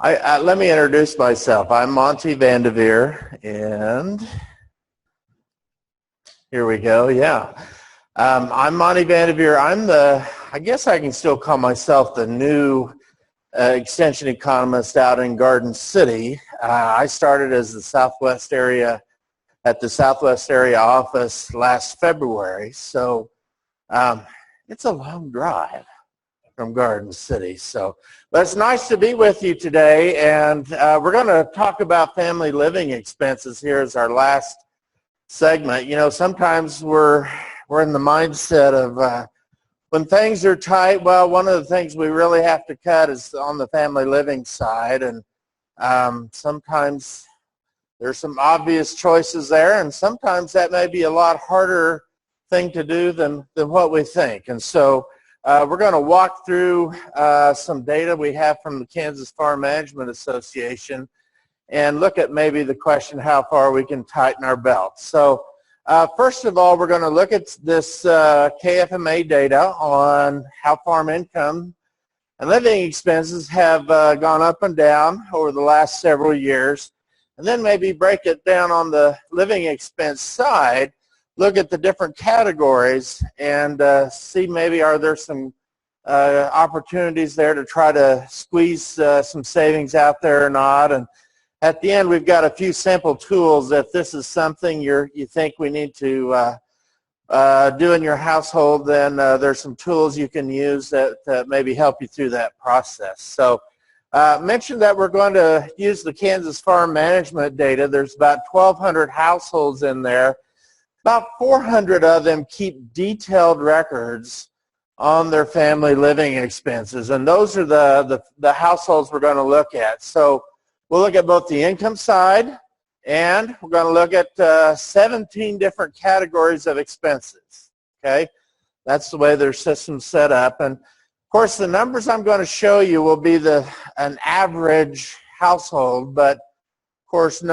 Let me introduce myself. I'm Monte Vandeveer, and here we go. Yeah, I'm Monte Vandeveer. I guess I can still call myself the new extension economist out in Garden City. I started as the Southwest area office last February, so it's a long drive from Garden City. But it's nice to be with you today, and we're going to talk about family living expenses here as our last segment. You know, sometimes we're in the mindset of when things are tight, well, one of the things we really have to cut is on the family living side, and sometimes there's some obvious choices there, and sometimes that may be a lot harder thing to do than what we think. And so we're going to walk through some data we have from the Kansas Farm Management Association and look at maybe the question how far we can tighten our belts. So first of all, we're going to look at this KFMA data on how farm income and living expenses have gone up and down over the last several years, and then maybe break it down on the living expense side, look at the different categories and see maybe are there some opportunities there to try to squeeze some savings out there or not. And at the end, we've got a few simple tools. If this is something you think we need to do in your household, then there's some tools you can use that maybe help you through that process. So mentioned that we're going to use the Kansas Farm Management data. There's about 1,200 households in there. About 400 of them keep detailed records on their family living expenses, and those are the households we're going to look at. So we'll look at both the income side, and we're going to look at 17 different categories of expenses. Okay, that's the way their system's set up. And of course, the numbers I'm going to show you will be an average household, but of course,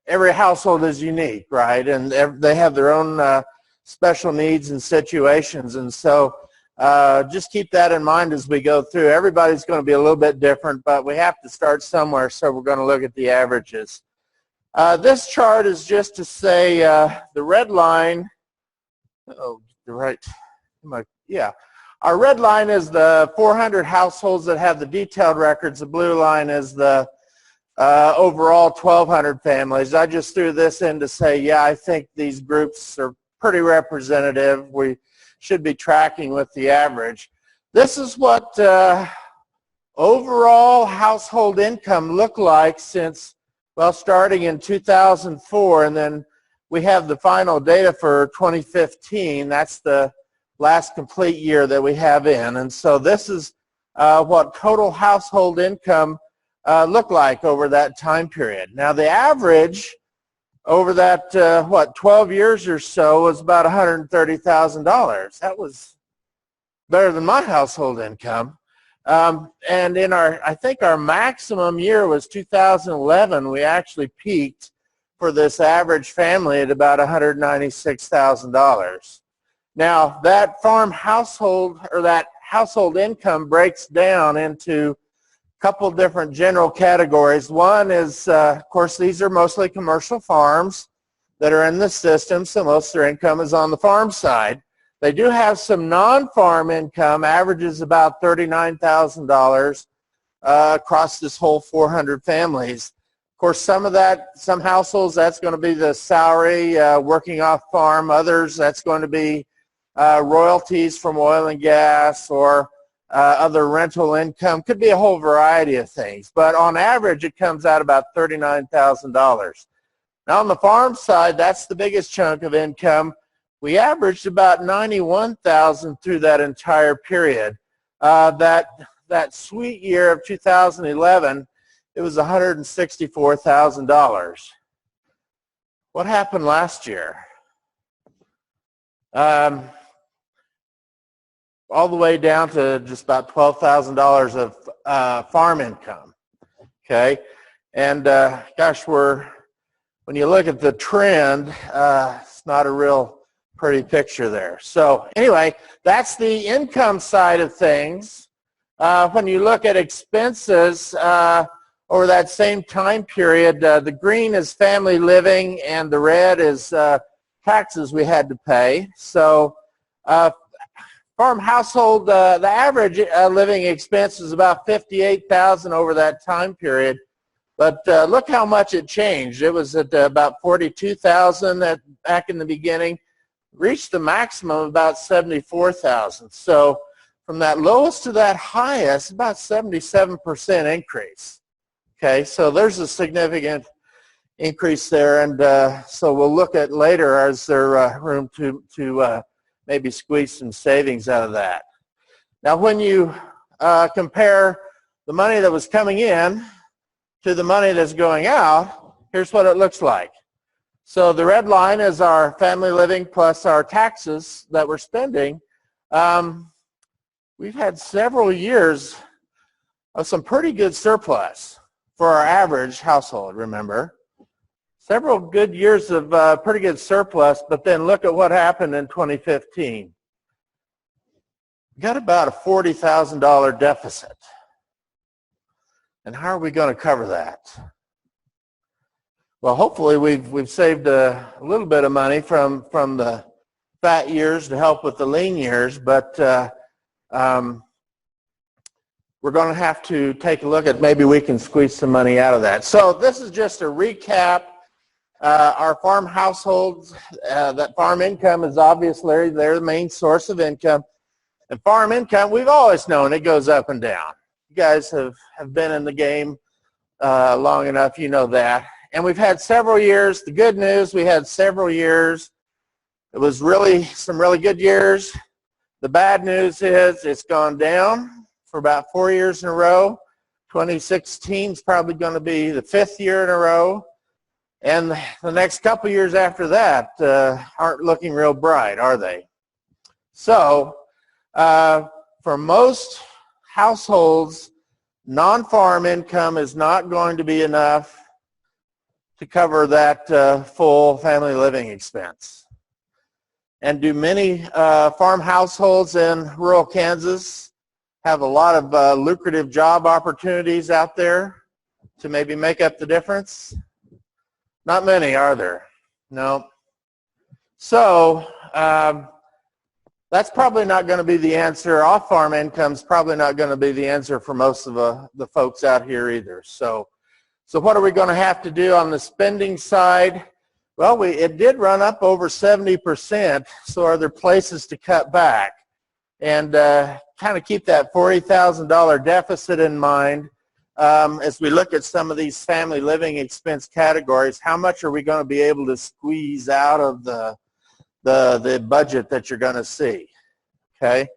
every household is unique, right? And they have their own special needs and situations. And so just keep that in mind as we go through. Everybody's going to be a little bit different, but we have to start somewhere, so we're going to look at the averages. This chart is just to say the red line, our red line is the 400 households that have the detailed records. The blue line is the overall 1,200 families. I just threw this in to say, yeah, I think these groups are pretty representative. We should be tracking with the average. This is what overall household income looked like since, well, starting in 2004, and then we have the final data for 2015. That's the last complete year that we have in. And so this is what total household income look like over that time period. Now the average over that 12 years or so was about $130,000. That was better than my household income. And I think our maximum year was 2011. We actually peaked for this average family at about $196,000. Now that farm household, or that household income, breaks down into couple different general categories. One is, of course, these are mostly commercial farms that are in the system, so most of their income is on the farm side. They do have some non-farm income, averages about $39,000 across this whole 400 families. Of course, some households, that's going to be the salary working off farm. Others, that's going to be royalties from oil and gas, or other rental income. Could be a whole variety of things, but on average it comes out about $39,000. Now on the farm side, that's the biggest chunk of income. We averaged about $91,000 through that entire period. That sweet year of 2011, it was $164,000. What happened last year? All the way down to just about $12,000 of farm income. Okay, and gosh, when you look at the trend, it's not a real pretty picture there. So anyway, that's the income side of things. When you look at expenses over that same time period, the green is family living and the red is taxes we had to pay. So farm household, the average living expense is about $58,000 over that time period. But look how much it changed. It was at about $42,000 back in the beginning, reached the maximum of about $74,000. So from that lowest to that highest, about 77% increase. Okay, so there's a significant increase there, and so we'll look at later, is there room to maybe squeeze some savings out of that. Now when you compare the money that was coming in to the money that's going out, here's what it looks like. So the red line is our family living plus our taxes that we're spending. We've had several years of some pretty good surplus for our average household, remember. Several good years of pretty good surplus, but then look at what happened in 2015. We got about a $40,000 deficit. And how are we going to cover that? Well, hopefully we've saved a little bit of money from the fat years to help with the lean years, but we're going to have to take a look at maybe we can squeeze some money out of that. So this is just a recap. Our farm households, that farm income is obviously they're the main source of income. And farm income, we've always known it goes up and down. You guys have been in the game long enough, you know that. And we've had several years. The good news, we had several years. It was really some really good years. The bad news is it's gone down for about 4 years in a row. 2016 is probably going to be the 5th year in a row. And the next couple years after that aren't looking real bright, are they? So for most households, non-farm income is not going to be enough to cover that full family living expense. And do many farm households in rural Kansas have a lot of lucrative job opportunities out there to maybe make up the difference? Not many, are there? No. So that's probably not going to be the answer. Off-farm income is probably not going to be the answer for most of the folks out here either. So what are we going to have to do on the spending side? Well, it did run up over 70%, so are there places to cut back? And kind of keep that $40,000 deficit in mind as we look at some of these family living expense categories. How much are we going to be able to squeeze out of the budget that you're going to see? Okay.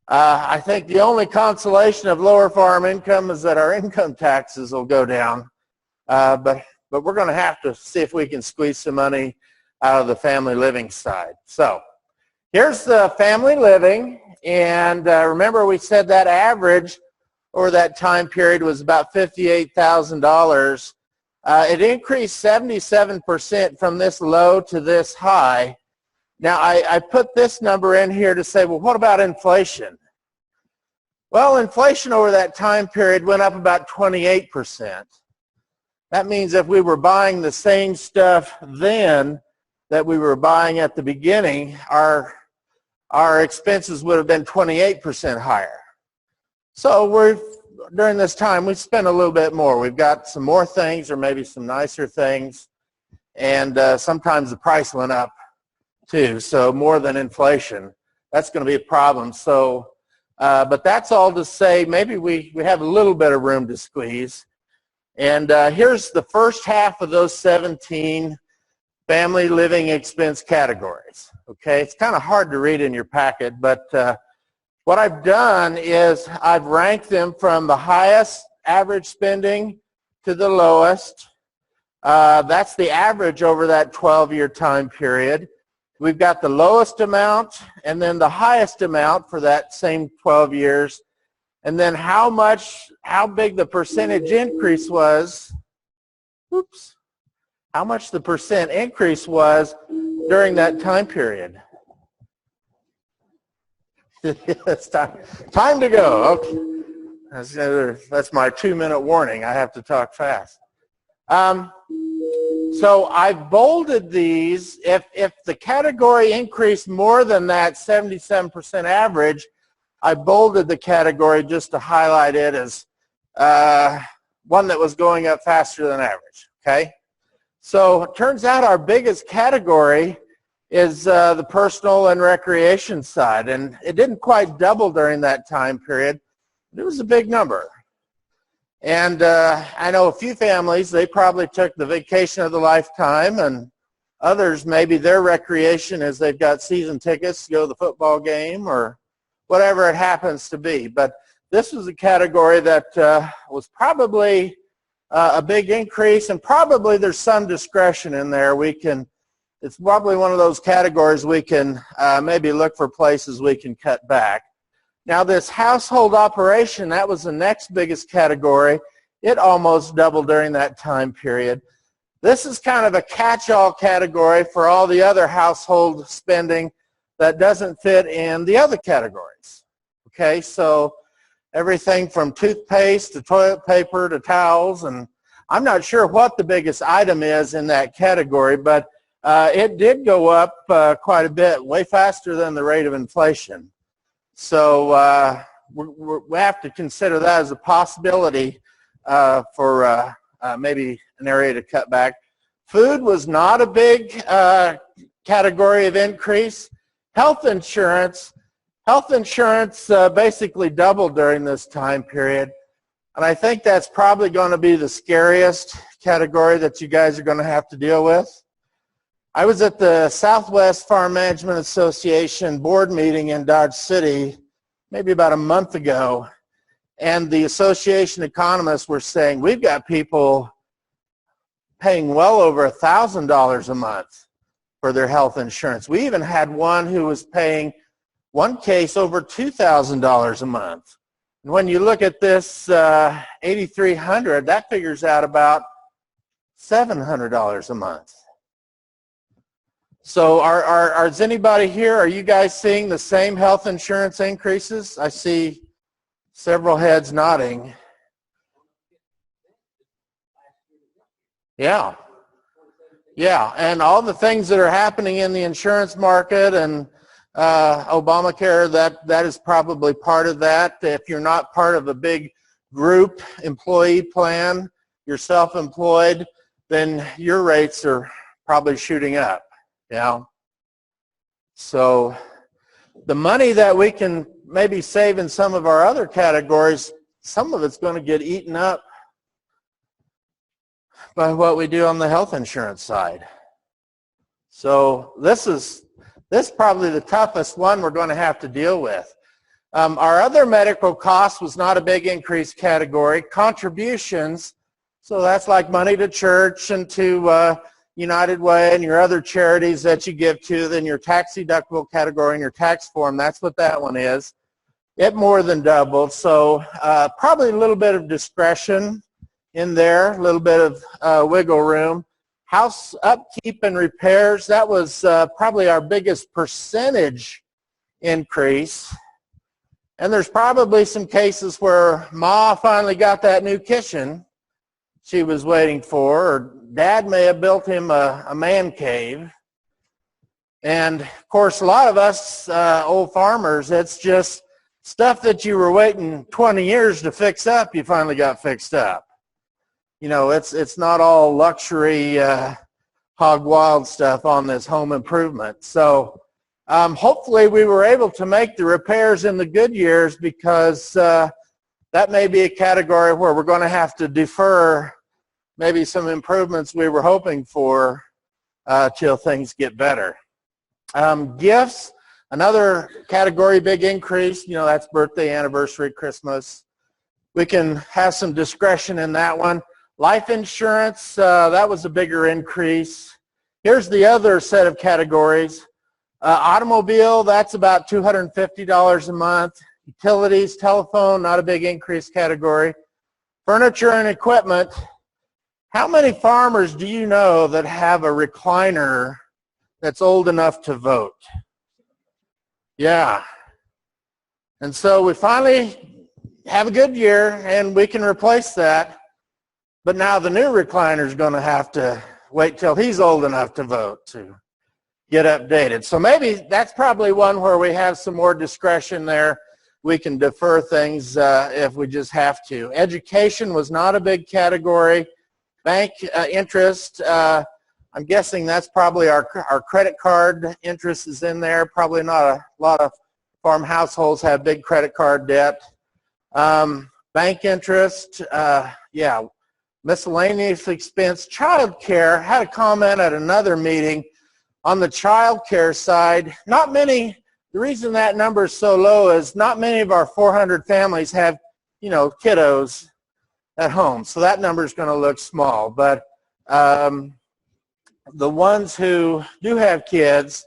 I think the only consolation of lower farm income is that our income taxes will go down, but we're going to have to see if we can squeeze some money out of the family living side. So here's the family living, and remember we said that average over that time period was about $58,000. It increased 77% from this low to this high. Now I put this number in here to say, well, what about inflation? Well, inflation over that time period went up about 28%. That means if we were buying the same stuff then that we were buying at the beginning, our expenses would have been 28% higher. So during this time, we've spent a little bit more. We've got some more things or maybe some nicer things, and sometimes the price went up too, so more than inflation. That's going to be a problem. So, but that's all to say maybe we have a little bit of room to squeeze. And here's the first half of those 17 family living expense categories. Okay, it's kind of hard to read in your packet, but what I've done is I've ranked them from the highest average spending to the lowest. That's the average over that 12-year time period. We've got the lowest amount and then the highest amount for that same 12 years. And then how big the percentage increase was, how much the percent increase was during that time period. It's time to go. Okay. That's my 2-minute warning. I have to talk fast. So I bolded these. If the category increased more than that 77% average, I bolded the category just to highlight it as one that was going up faster than average. Okay? So it turns out our biggest category is the personal and recreation side, and it didn't quite double during that time period. It was a big number. And I know a few families, they probably took the vacation of the lifetime, and others, maybe their recreation is they've got season tickets to go to the football game or whatever it happens to be. But this was a category that was probably a big increase, and probably there's some discretion in there. It's probably one of those categories we can maybe look for places we can cut back. Now this household operation, that was the next biggest category. It almost doubled during that time period. This is kind of a catch-all category for all the other household spending that doesn't fit in the other categories. Okay, so everything from toothpaste to toilet paper to towels, and I'm not sure what the biggest item is in that category, but it did go up quite a bit, way faster than the rate of inflation. So we have to consider that as a possibility for maybe an area to cut back. Food was not a big category of increase. Health insurance basically doubled during this time period. And I think that's probably going to be the scariest category that you guys are going to have to deal with. I was at the Southwest Farm Management Association board meeting in Dodge City maybe about a month ago, and the association economists were saying we've got people paying well over $1,000 a month for their health insurance. We even had one who was paying one case over $2,000 a month. And when you look at this $8,300, that figures out about $700 a month. So is anybody here, are you guys seeing the same health insurance increases? I see several heads nodding. Yeah. Yeah, and all the things that are happening in the insurance market and Obamacare, that is probably part of that. If you're not part of a big group employee plan, you're self-employed, then your rates are probably shooting up. Yeah. So the money that we can maybe save in some of our other categories, some of it's going to get eaten up by what we do on the health insurance side. So this is probably the toughest one we're going to have to deal with. Our other medical costs was not a big increase category. Contributions, so that's like money to church and to United Way and your other charities that you give to, then your tax deductible category and your tax form, that's what that one is. It more than doubled, so probably a little bit of discretion in there, a little bit of wiggle room. House upkeep and repairs, that was probably our biggest percentage increase. And there's probably some cases where Ma finally got that new kitchen she was waiting for, or Dad may have built him a man cave. And of course, a lot of us old farmers, it's just stuff that you were waiting 20 years to fix up, you finally got fixed up. You know, it's not all luxury hog wild stuff on this home improvement. So hopefully we were able to make the repairs in the good years, because that may be a category where we're going to have to defer maybe some improvements we were hoping for till things get better. Gifts, another category, big increase. You know, that's birthday, anniversary, Christmas. We can have some discretion in that one. Life insurance, that was a bigger increase. Here's the other set of categories. Automobile, that's about $250 a month. Utilities, telephone, not a big increase category. Furniture and equipment. How many farmers do you know that have a recliner that's old enough to vote? Yeah. And so we finally have a good year and we can replace that. But now the new recliner is going to have to wait till he's old enough to vote to get updated. So maybe that's probably one where we have some more discretion there. We can defer things if we just have to. Education was not a big category. Bank interest, I'm guessing that's probably our credit card interest is in there. Probably not a lot of farm households have big credit card debt. Bank interest, yeah. Miscellaneous expense. Child care, had a comment at another meeting on the child care side. Not many, the reason that number is so low is not many of our 400 families have, kiddos at home. So that number is going to look small. But the ones who do have kids,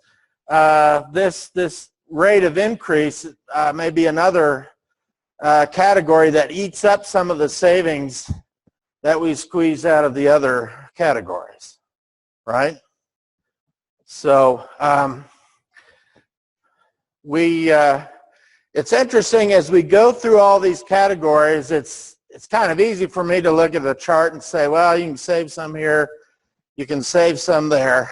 this rate of increase may be another category that eats up some of the savings that we squeeze out of the other categories, right? So it's interesting as we go through all these categories, it's kind of easy for me to look at the chart and say, well, you can save some here, you can save some there.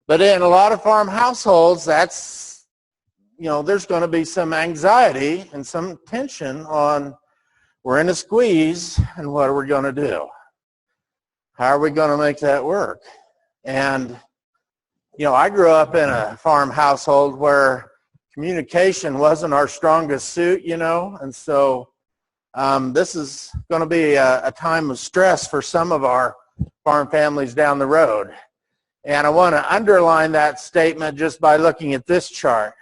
But in a lot of farm households, that's, there's going to be some anxiety and some tension on, we're in a squeeze, and what are we going to do? How are we going to make that work? And, I grew up in a farm household where communication wasn't our strongest suit, and so this is going to be a time of stress for some of our farm families down the road. And I want to underline that statement just by looking at this chart.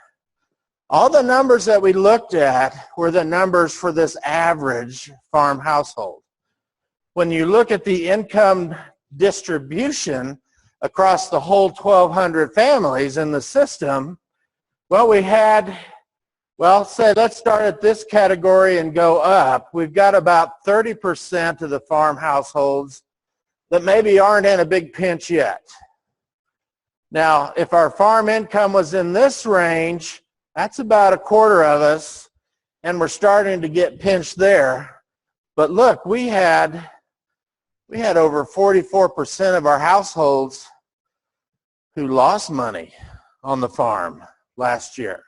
All the numbers that we looked at were the numbers for this average farm household. When you look at the income distribution across the whole 1,200 families in the system, well, we had, say let's start at this category and go up. We've got about 30% of the farm households that maybe aren't in a big pinch yet. Now, if our farm income was in this range, that's about a quarter of us, and we're starting to get pinched there. But look, we had over 44% of our households who lost money on the farm last year.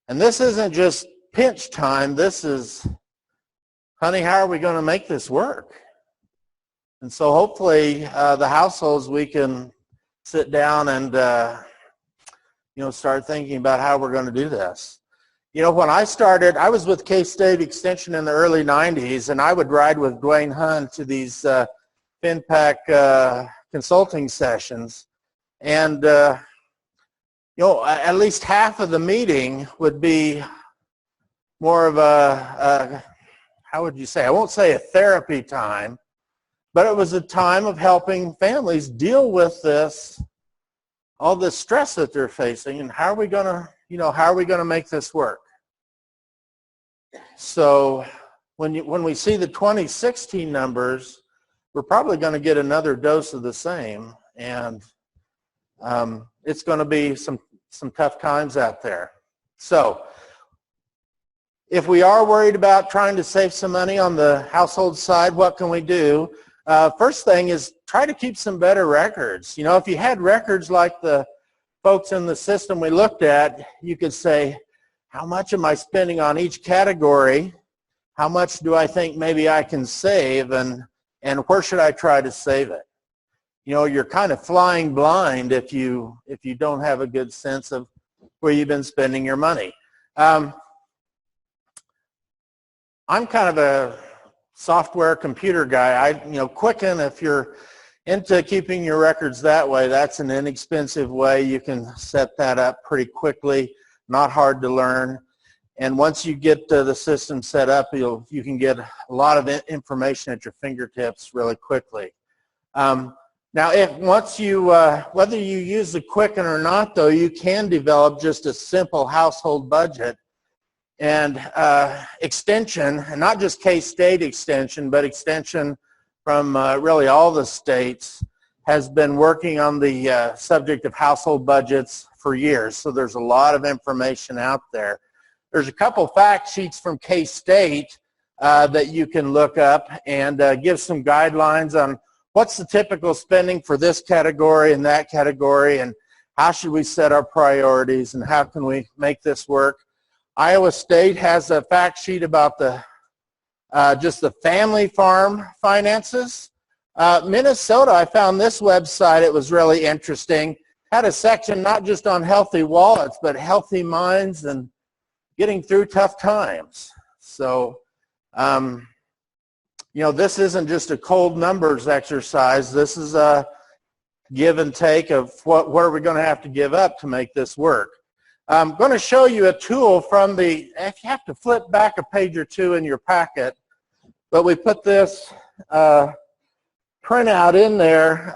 And this isn't just pinch time. This is, honey, how are we going to make this work? And so hopefully the households, we can sit down and start thinking about how we're going to do this. When I started, I was with K-State Extension in the early 90s, and I would ride with Dwayne Hunt to these FinPAC consulting sessions. And, at least half of the meeting would be more of a how would you say, I won't say a therapy time, but it was a time of helping families deal with this, all this stress that they're facing, and how are we going to make this work? So when we see the 2016 numbers, we're probably going to get another dose of the same, and it's going to be some tough times out there. So if we are worried about trying to save some money on the household side, what can we do? First thing is try to keep some better records. If you had records like the folks in the system we looked at, you could say, how much am I spending on each category? How much do I think maybe I can save, and where should I try to save it? You're kind of flying blind if you don't have a good sense of where you've been spending your money. I'm kind of a software computer guy. Quicken, if you're into keeping your records that way, that's an inexpensive way. You can set that up pretty quickly, not hard to learn. And once you get the system set up, you can get a lot of information at your fingertips really quickly. Now, whether you use the Quicken or not, though, you can develop just a simple household budget. And extension, and not just K-State Extension, but extension from really all the states, has been working on the subject of household budgets for years. So there's a lot of information out there. There's a couple fact sheets from K-State that you can look up and give some guidelines on what's the typical spending for this category and that category, and how should we set our priorities, and how can we make this work. Iowa State has a fact sheet about the just the family farm finances. Minnesota, I found this website, it was really interesting. Had a section not just on healthy wallets, but healthy minds and getting through tough times. So, you know, this isn't just a cold numbers exercise. This is a give and take of what are we going to have to give up to make this work. I'm going to show you a tool from the, if you have to flip back a page or two in your packet, but we put this printout in there.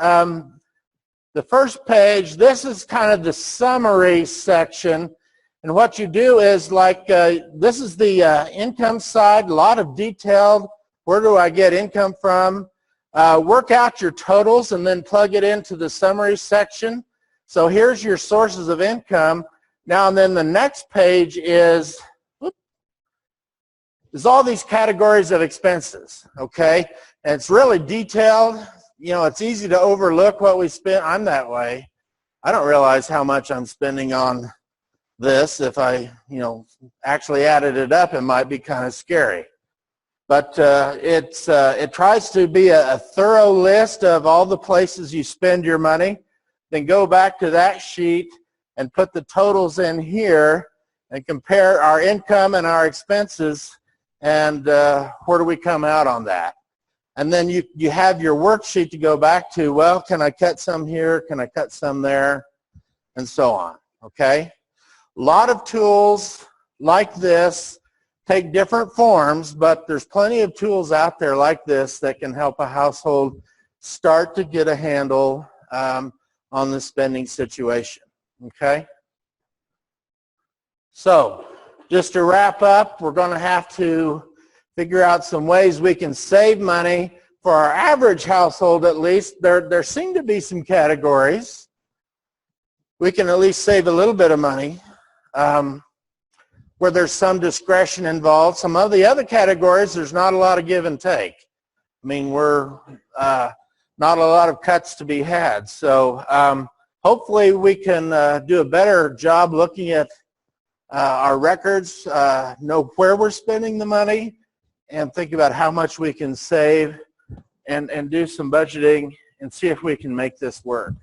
The first page, this is kind of the summary section, and what you do is like, this is the income side, a lot of detailed, where do I get income from? Work out your totals and then plug it into the summary section. So here's your sources of income. Now and then the next page is all these categories of expenses, okay? And it's really detailed. You know, it's easy to overlook what we spend. I'm that way. I don't realize how much I'm spending on this. If I, you know, actually added it up, it might be kind of scary. But it tries to be a thorough list of all the places you spend your money. Then go back to that sheet and put the totals in here and compare our income and our expenses, and where do we come out on that. And then you have your worksheet to go back to. Well, can I cut some here? Can I cut some there? And so on, okay? A lot of tools like this take different forms, but there's plenty of tools out there like this that can help a household start to get a handle on the spending situation, okay? So just to wrap up, we're going to have to figure out some ways we can save money. For our average household, at least, there seem to be some categories we can at least save a little bit of money, where there's some discretion involved. Some of the other categories, there's not a lot of give and take. I mean, we're not a lot of cuts to be had. So hopefully we can do a better job looking at our records, know where we're spending the money, and think about how much we can save, and do some budgeting and see if we can make this work.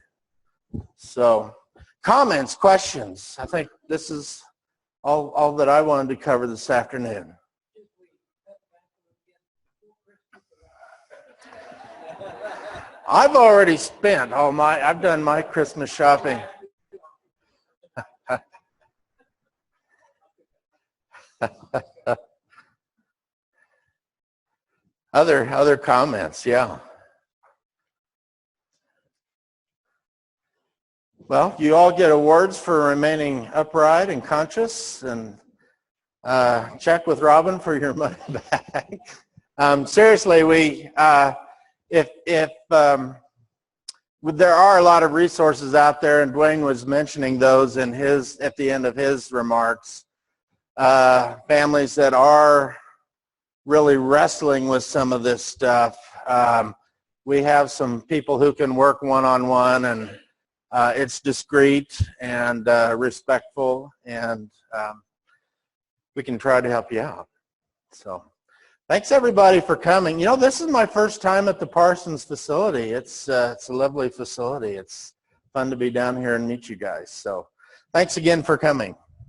So comments, questions? I think this is all that I wanted to cover this afternoon. I've already spent I've done my Christmas shopping. Other comments, yeah. Well, you all get awards for remaining upright and conscious, and check with Robin for your money back. Seriously, if there are a lot of resources out there, and Dwayne was mentioning those in at the end of his remarks, families that are really wrestling with some of this stuff. We have some people who can work one-on-one, and it's discreet and respectful, and we can try to help you out. So thanks everybody for coming. You know, this is my first time at the Parsons facility. It's a lovely facility. It's fun to be down here and meet you guys. So thanks again for coming.